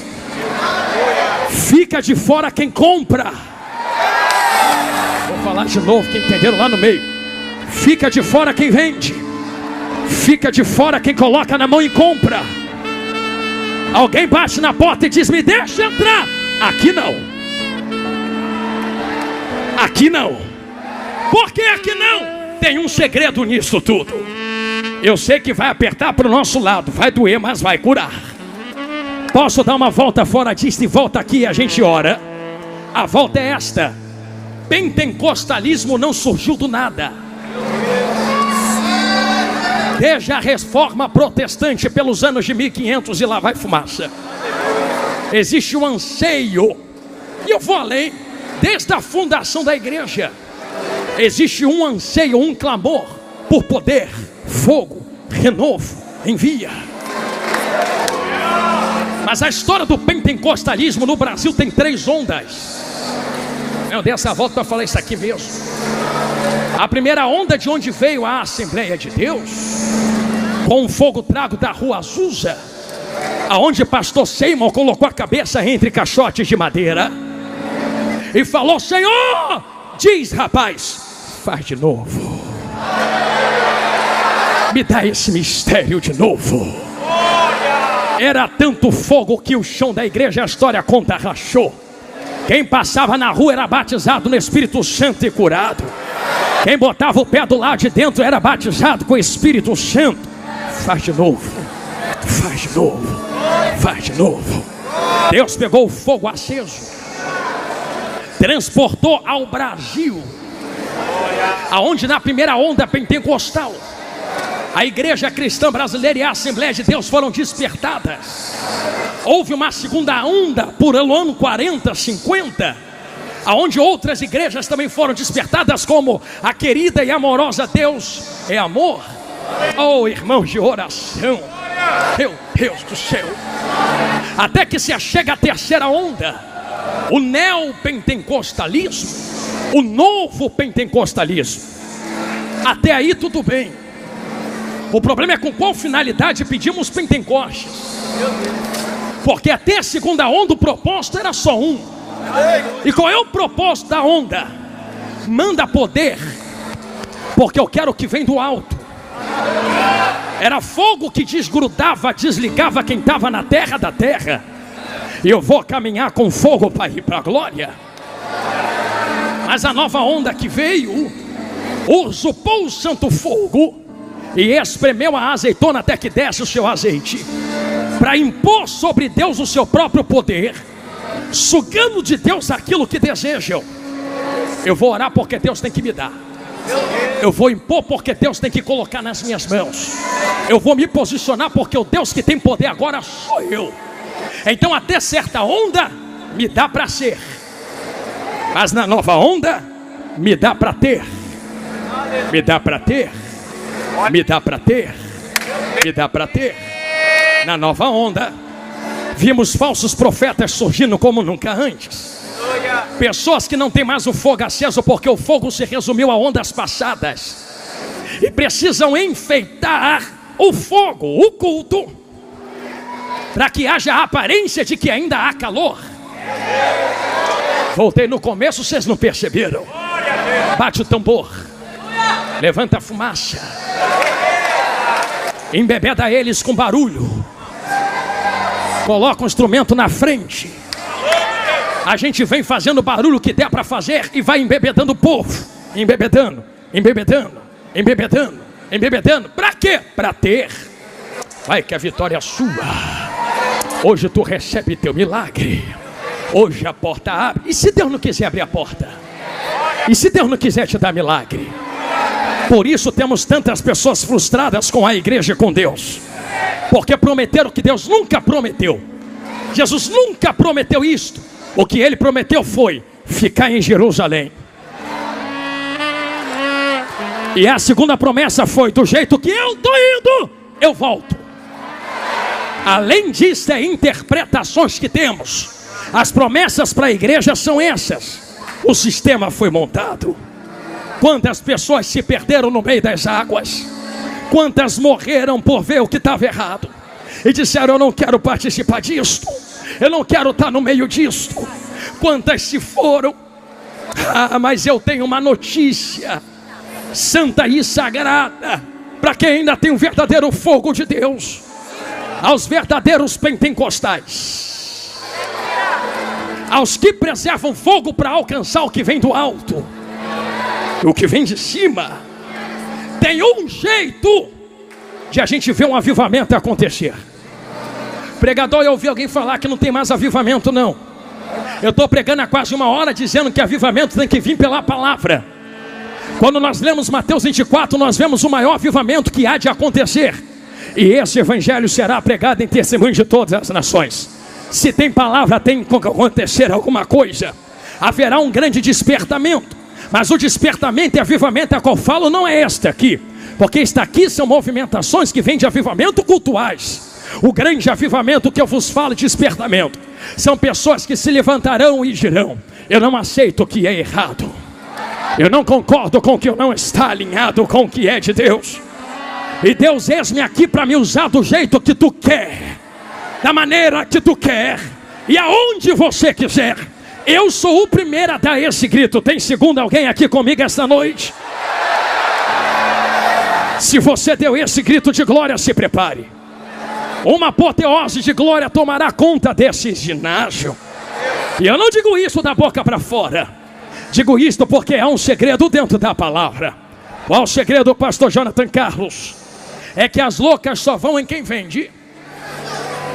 fica de fora quem compra. Vou falar de novo, que entenderam lá no meio. Fica de fora quem vende, fica de fora quem coloca na mão e compra. Alguém bate na porta e diz: me deixa entrar. Aqui não. Aqui não. Por que aqui não? Tem um segredo nisso tudo. Eu sei que vai apertar para o nosso lado, vai doer, mas vai curar. Posso dar uma volta fora disso e volta aqui e a gente ora? A volta é esta: pentecostalismo não surgiu do nada. Desde a reforma protestante pelos anos de 1500 e lá vai fumaça. Existe um anseio, e eu vou além, desde a fundação da igreja. Existe um anseio, um clamor por poder, fogo, renovo, envia. Mas a história do pentecostalismo no Brasil tem 3 ondas. Eu dei essa volta para falar isso aqui mesmo. A primeira onda, de onde veio a Assembleia de Deus, com o fogo trago da rua Azusa, aonde pastor Seymour colocou a cabeça entre caixotes de madeira e falou: Senhor, diz rapaz, faz de novo, me dá esse mistério de novo. Era tanto fogo que o chão da igreja, a história conta, rachou. Quem passava na rua era batizado no Espírito Santo e curado. Quem botava o pé do lado de dentro era batizado com o Espírito Santo. Faz de novo, faz de novo, faz de novo. Deus pegou o fogo aceso, transportou ao Brasil, aonde na primeira onda pentecostal a igreja cristã brasileira e a Assembleia de Deus foram despertadas. Houve uma segunda onda por ano 40, 50, aonde outras igrejas também foram despertadas, como a querida e amorosa Deus é Amor. Oh, irmãos de oração, meu Deus do céu. Até que se achega a terceira onda, o neopentecostalismo, o novo pentecostalismo. Até aí tudo bem. O problema é com qual finalidade pedimos Pentecostes. Porque até a segunda onda o propósito era só um. E qual é o propósito da onda? Manda poder, porque eu quero o que vem do alto. Era fogo que desgrudava, desligava quem estava na terra da terra. E eu vou caminhar com fogo para ir para a glória. Mas a nova onda que veio usurpou o santo fogo e espremeu a azeitona até que desce o seu azeite, para impor sobre Deus o seu próprio poder, sugando de Deus aquilo que desejam. Eu vou orar porque Deus tem que me dar. Eu vou impor porque Deus tem que colocar nas minhas mãos. Eu vou me posicionar porque o Deus que tem poder agora sou eu. Então até certa onda me dá para ser, mas na nova onda me dá para ter. Me dá para ter. Me dá para ter. Me dá para ter. Na nova onda vimos falsos profetas surgindo como nunca antes. Pessoas que não têm mais o fogo aceso, porque o fogo se resumiu a ondas passadas, e precisam enfeitar o fogo, o culto, para que haja a aparência de que ainda há calor. Voltei no começo, vocês não perceberam? Bate o tambor, levanta a fumaça, embebeda eles com barulho, coloca um instrumento na frente. A gente vem fazendo o barulho que der para fazer e vai embebedando o povo. Embebedando, embebedando, embebedando, embebedando. Para quê? Para ter. Vai que a vitória é sua. Hoje tu recebe teu milagre. Hoje a porta abre. E se Deus não quiser abrir a porta? E se Deus não quiser te dar milagre? Por isso temos tantas pessoas frustradas com a igreja e com Deus, porque prometeram que Deus nunca prometeu. Jesus nunca prometeu isto. O que ele prometeu foi ficar em Jerusalém. E a segunda promessa foi: do jeito que eu estou indo, eu volto. Além disso, é interpretações que temos. As promessas para a igreja são essas. O sistema foi montado. Quantas pessoas se perderam no meio das águas? Quantas morreram por ver o que estava errado e disseram: eu não quero participar disto, eu não quero estar no meio disto. Quantas se foram? Mas eu tenho uma notícia santa e sagrada para quem ainda tem o verdadeiro fogo de Deus, aos verdadeiros pentecostais, aos que preservam fogo para alcançar o que vem do alto. O que vem de cima tem um jeito de a gente ver um avivamento acontecer. Pregador, eu ouvi alguém falar que não tem mais avivamento. Não, eu estou pregando há quase uma hora dizendo que avivamento tem que vir pela palavra. Quando nós lemos Mateus 24, nós vemos o maior avivamento que há de acontecer, e esse evangelho será pregado em testemunho de todas as nações. Se tem palavra, tem que acontecer alguma coisa. Haverá um grande despertamento. Mas o despertamento e avivamento a qual falo não é este aqui, porque esta aqui são movimentações que vêm de avivamento cultuais. O grande avivamento que eu vos falo, despertamento, são pessoas que se levantarão e dirão: eu não aceito o que é errado, eu não concordo com o que não está alinhado com o que é de Deus, e Deus, eis-me aqui para me usar do jeito que tu quer. da maneira que tu quer e aonde você quiser. Eu sou o primeiro a dar esse grito. Tem segundo alguém aqui comigo esta noite? Se você deu esse grito de glória, se prepare. Uma apoteose de glória tomará conta desse ginásio. E eu não digo isso da boca para fora. Digo isto porque há um segredo dentro da palavra. Qual o segredo, pastor Jonathan Carlos? É que as loucas só vão em quem vende,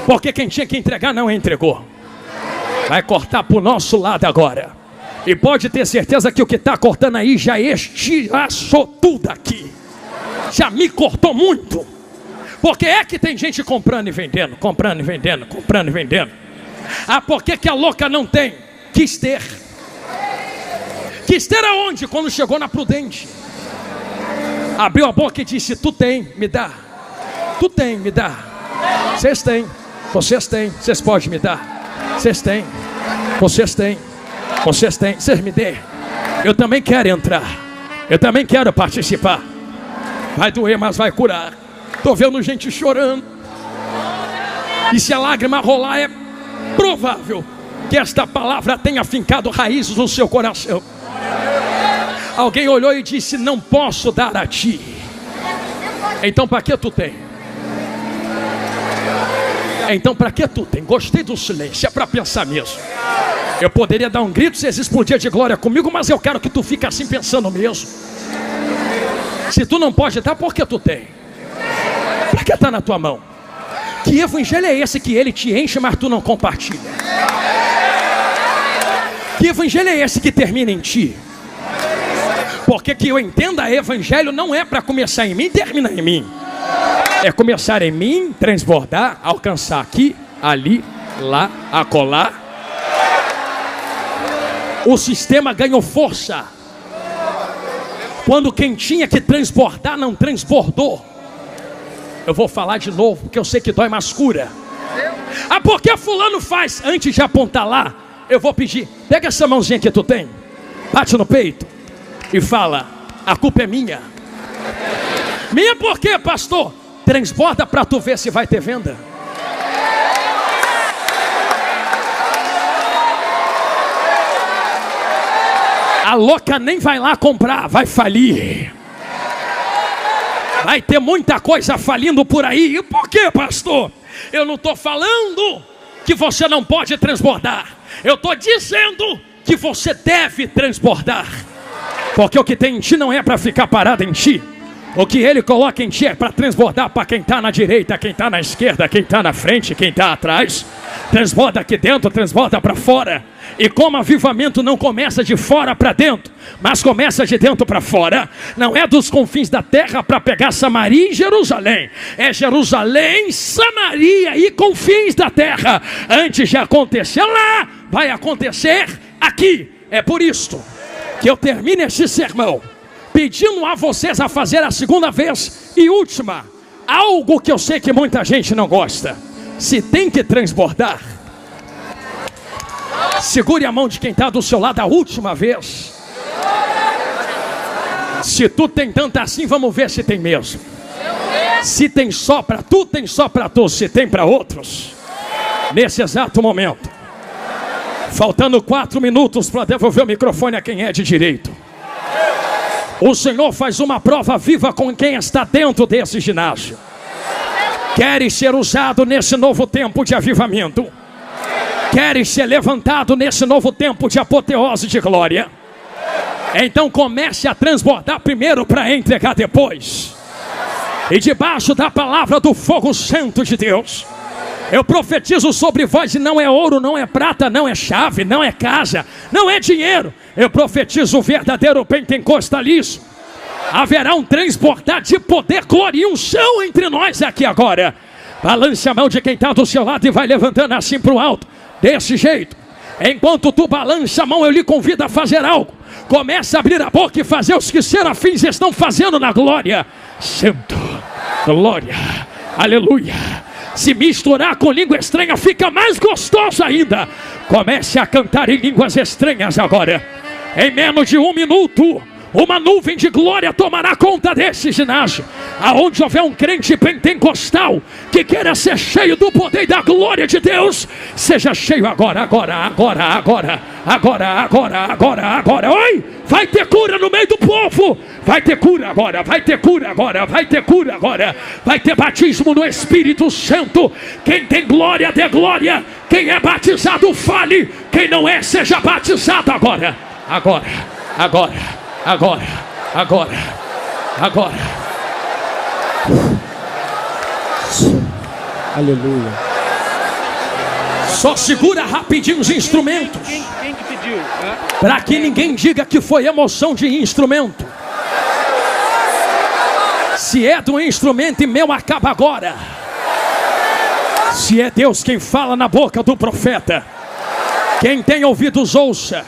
porque quem tinha que entregar não entregou. Vai cortar pro nosso lado agora. E pode ter certeza que o que está cortando aí já estilhaçou tudo aqui. Já me cortou muito. Porque é que tem gente comprando e vendendo, comprando e vendendo, comprando e vendendo. Ah, por que a louca não tem? Quis ter. Quis ter aonde? Quando chegou na Prudente. Abriu a boca e disse: tu tem, me dá. Tu tem, me dá. Vocês têm, vocês podem me dar. Vocês têm, vocês têm, vocês me dêem. Eu também quero entrar. Eu também quero participar. Vai doer, mas vai curar. Estou vendo gente chorando. E se a lágrima rolar, é provável que esta palavra tenha fincado raízes no seu coração. Alguém olhou e disse: não posso dar a ti. Então para que tu tem? Então para que tu tem? Gostei do silêncio, é para pensar mesmo. Eu poderia dar um grito se explodir de glória comigo, mas eu quero que tu fique assim pensando mesmo. Se tu não pode dar, por que tu tem? Para que está na tua mão? Que evangelho é esse que ele te enche, mas tu não compartilha? Que evangelho é esse que termina em ti? Porque que eu entenda, evangelho não é para começar em mim e terminar em mim. É começar em mim, transbordar, alcançar aqui, ali, lá, acolá. O sistema ganhou força quando quem tinha que transbordar não transbordou. Eu vou falar de novo, porque eu sei que dói, mas cura. Ah, porque fulano faz? Antes de apontar lá, eu vou pedir: pega essa mãozinha que tu tem, bate no peito e fala: a culpa é minha. Minha por quê, pastor? Transborda para tu ver se vai ter venda. A louca nem vai lá comprar, vai falir. Vai ter muita coisa falindo por aí. E por quê, pastor? Eu não estou falando que você não pode transbordar. Eu estou dizendo que você deve transbordar. Porque o que tem em ti não é para ficar parado em ti. O que ele coloca em ti é para transbordar para quem está na direita, quem está na esquerda, quem está na frente, quem está atrás. Transborda aqui dentro, transborda para fora. E como avivamento não começa de fora para dentro, mas começa de dentro para fora, não é dos confins da terra para pegar Samaria e Jerusalém. É Jerusalém, Samaria e confins da terra. Antes de acontecer lá, vai acontecer aqui. É por isto que eu termino esse sermão pedindo a vocês a fazer a segunda vez e última, algo que eu sei que muita gente não gosta. Se tem que transbordar, segure a mão de quem está do seu lado a última vez. Se tu tem tanto assim, vamos ver se tem mesmo. Se tem só para tu, tem só para tu. Se tem para outros, nesse exato momento, faltando 4 minutos para devolver o microfone a quem é de direito, o Senhor faz uma prova viva com quem está dentro desse ginásio. Queres ser usado nesse novo tempo de avivamento? Queres ser levantado nesse novo tempo de apoteose de glória? Então comece a transbordar primeiro para entregar depois. E debaixo da palavra do fogo santo de Deus, eu profetizo sobre vós, e não é ouro, não é prata, não é chave, não é casa, não é dinheiro. Eu profetizo o verdadeiro pentecostalismo. Haverá um transbordar de poder, glória e unção entre nós aqui agora. Balance a mão de quem está do seu lado e vai levantando assim para o alto, desse jeito. Enquanto tu balança a mão, eu lhe convido a fazer algo. Começa a abrir a boca e fazer os que serafins estão fazendo na glória. Santo, glória, aleluia. Se misturar com língua estranha fica mais gostoso ainda. Comece a cantar em línguas estranhas agora. Em menos de 1 minuto, Uma nuvem de glória tomará conta desse ginásio. Aonde houver um crente pentecostal que queira ser cheio do poder e da glória de Deus, seja cheio agora. Oi! Vai ter cura no meio do povo. Vai ter cura agora. Vai ter batismo no Espírito Santo. Quem tem glória, dê glória. Quem é batizado, fale. Quem não é, seja batizado agora. Agora. Aleluia. Só segura rapidinho os instrumentos. Quem que pediu? Para que ninguém diga que foi emoção de instrumento. Se é do instrumento e meu, acaba agora. Se é Deus quem fala na boca do profeta, quem tem ouvidos ouça.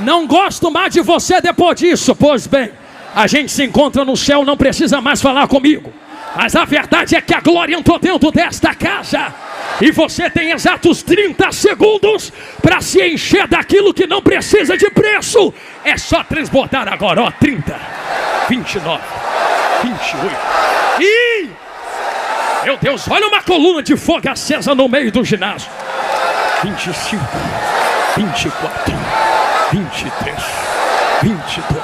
Não gosto mais de você depois disso. Pois bem, a gente se encontra no céu, não precisa mais falar comigo. Mas a verdade é que a glória entrou dentro desta casa. E você tem exatos 30 segundos para se encher daquilo que não precisa de preço. É só transbordar agora, ó, 30, 29, 28. Ih! Meu Deus, olha uma coluna de fogo acesa no meio do ginásio. 25, 24, 23, 22,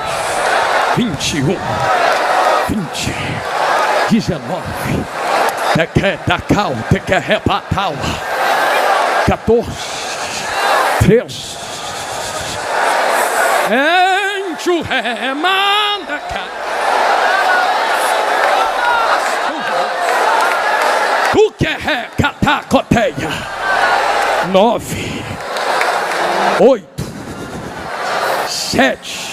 21, 20, 19. Te rebatal. 14, 13. Encho remanda. O que é catacoteia? 9, 8, 7.